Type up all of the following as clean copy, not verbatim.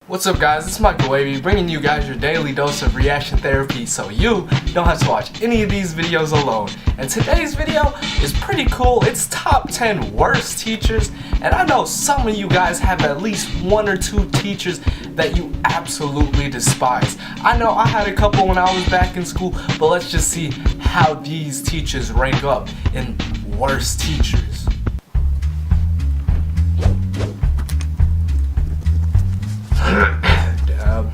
What's up guys, it's Michael Wavy bringing you guys your daily dose of reaction therapy so you don't have to watch any of these videos alone. And today's video is pretty cool. It's top 10 worst teachers, and I know some of you guys have at least one or two teachers that you absolutely despise. I know I had a couple when I was back in school, but let's just see how these teachers rank up in worst teachers. Dab.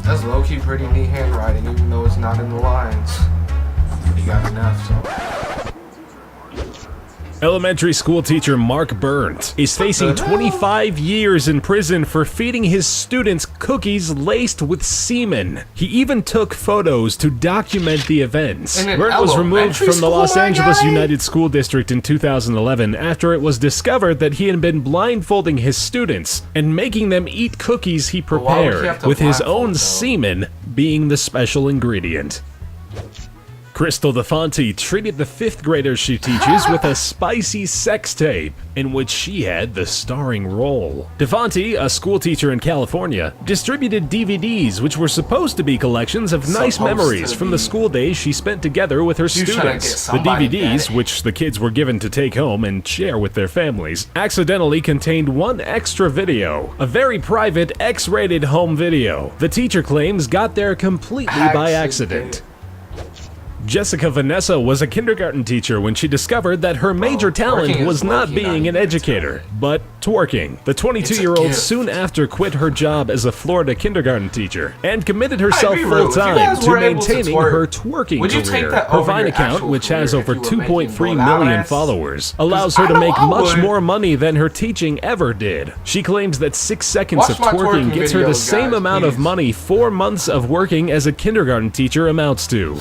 That's low-key pretty neat handwriting, even though it's not in the lines. He got enough, so. Elementary school teacher Mark Burns is facing 25 years in prison for feeding his students cookies laced with semen. He even took photos to document the events. Burns was removed from the Los Angeles United School District in 2011 after it was discovered that he had been blindfolding his students and making them eat cookies he prepared, with his own semen being the special ingredient. Crystal DeFonte treated the 5th graders she teaches with a spicy sex tape, in which she had the starring role. DeFonte, a school teacher in California, distributed DVDs which were supposed to be collections of nice memories from the school days she spent together with her students. The DVDs, which the kids were given to take home and share with their families, accidentally contained one extra video, a very private X-rated home video. The teacher claims got there completely by accident. Jessica Vanessa was a kindergarten teacher when she discovered that her major talent was not being an educator, but twerking. The 22-year-old soon after quit her job as a Florida kindergarten teacher and committed herself full-time to maintaining her twerking career. Her Vine account, which has over 2.3 million followers, allows her to make much more money than her teaching ever did. She claims that 6 seconds of twerking gets her the same amount of money 4 months of working as a kindergarten teacher amounts to.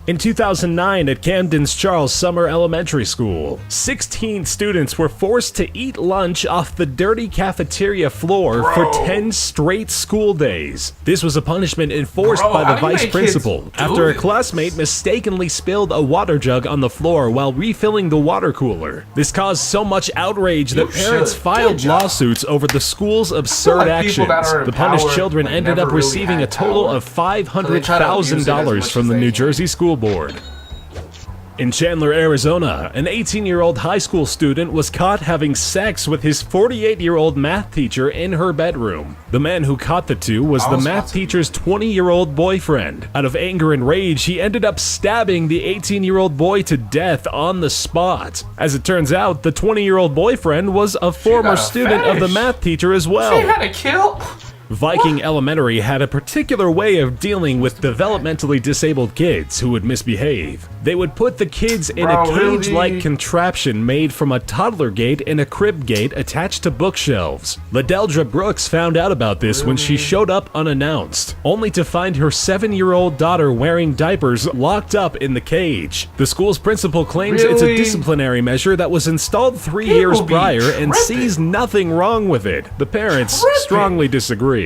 In 2009, at Camden's Charles Summer Elementary School, 16 students were forced to eat lunch off the dirty cafeteria floor for 10 straight school days. This was a punishment enforced by the vice principal after a classmate mistakenly spilled a water jug on the floor while refilling the water cooler. This caused so much outrage that parents filed lawsuits over the school's absurd actions. The punished children ended up receiving a total of $500,000 from the New Jersey School Board. In Chandler, Arizona, an 18-year-old high school student was caught having sex with his 48-year-old math teacher in her bedroom. The man who caught the two was the math teacher's 20-year-old boyfriend. Out of anger and rage, he ended up stabbing the 18-year-old boy to death on the spot. As it turns out, the 20-year-old boyfriend was a former student of the math teacher as well. She had a kill. Viking Elementary had a particular way of dealing with developmentally disabled kids who would misbehave. They would put the kids in a cage-like contraption made from a toddler gate and a crib gate attached to bookshelves. Ladeldra Brooks found out about this when she showed up unannounced, only to find her 7-year-old daughter wearing diapers locked up in the cage. The school's principal claims it's a disciplinary measure that was installed 3 years prior and sees nothing wrong with it. The parents strongly disagree.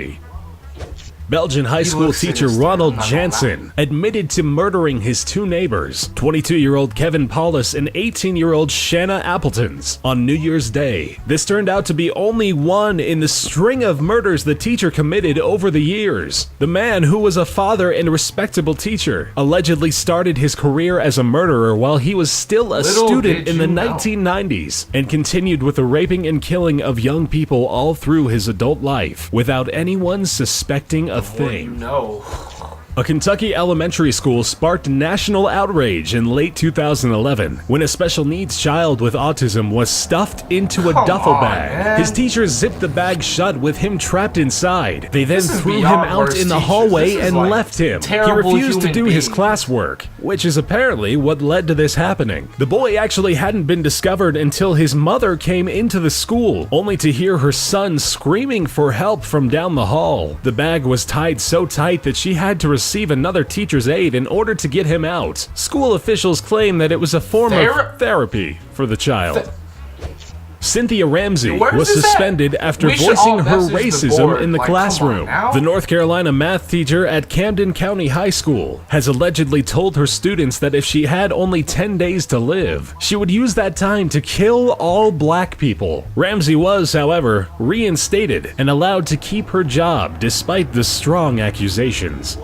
Belgian high school teacher Ronald Jansen admitted to murdering his 2 neighbors, 22-year-old Kevin Paulus and 18-year-old Shanna Appletons, on New Year's Day. This turned out to be only one in the string of murders the teacher committed over the years. The man, who was a father and respectable teacher, allegedly started his career as a murderer while he was still a student in the 1990s and continued with the raping and killing of young people all through his adult life without anyone suspecting a thing. A Kentucky elementary school sparked national outrage in late 2011 when a special needs child with autism was stuffed into a duffel bag. His teachers zipped the bag shut with him trapped inside. They then threw him out in the hallway and left him. He refused to do his classwork, which is apparently what led to this happening. The boy actually hadn't been discovered until his mother came into the school, only to hear her son screaming for help from down the hall. The bag was tied so tight that she had to receive another teacher's aid in order to get him out. School officials claim that it was a form of therapy for the child. Cynthia Ramsey Where's was this at? suspended after We should all voicing her message the racism board. in the Like, come on classroom. now. The North Carolina math teacher at Camden County High School has allegedly told her students that if she had only 10 days to live, she would use that time to kill all black people. Ramsey was, however, reinstated and allowed to keep her job despite the strong accusations.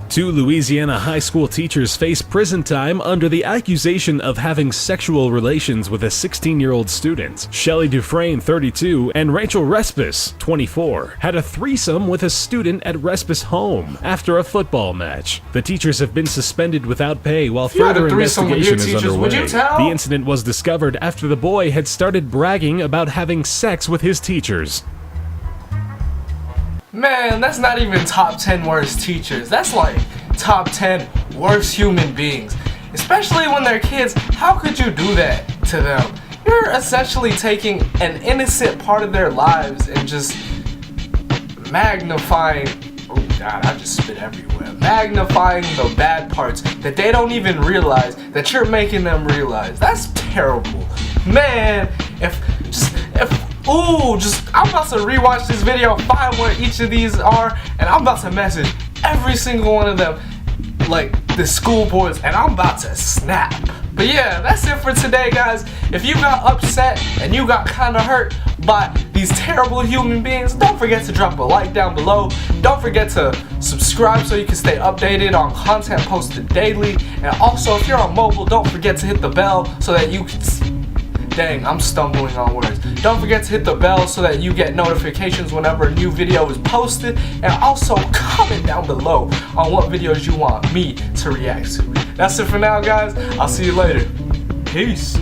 Two Louisiana high school teachers face prison time under the accusation of having sexual relations with a 16-year-old student. Shelley Dufresne, 32, and Rachel Respis, 24, had a threesome with a student at Respis' home after a football match. The teachers have been suspended without pay while you had a further threesome with your investigation is teachers, would underway. you tell? The incident was discovered after the boy had started bragging about having sex with his teachers. Man, that's not even top 10 worst teachers. That's like top 10 worst human beings. Especially when they're kids. How could you do that to them? You're essentially taking an innocent part of their lives and just magnifying, oh god, I just spit everywhere. Magnifying the bad parts that they don't even realize that you're making them realize. That's terrible. Man, I'm about to rewatch this video, find what each of these are, and I'm about to message every single one of them, like the school boards, and I'm about to snap. But yeah, that's it for today, guys. If you got upset and you got kind of hurt by these terrible human beings, don't forget to drop a like down below. Don't forget to subscribe so you can stay updated on content posted daily. And also, if you're on mobile, don't forget to hit the bell so that you can see. Dang, I'm stumbling on words. Don't forget to hit the bell so that you get notifications whenever a new video is posted. And also comment down below on what videos you want me to react to. That's it for now, guys. I'll see you later. Peace.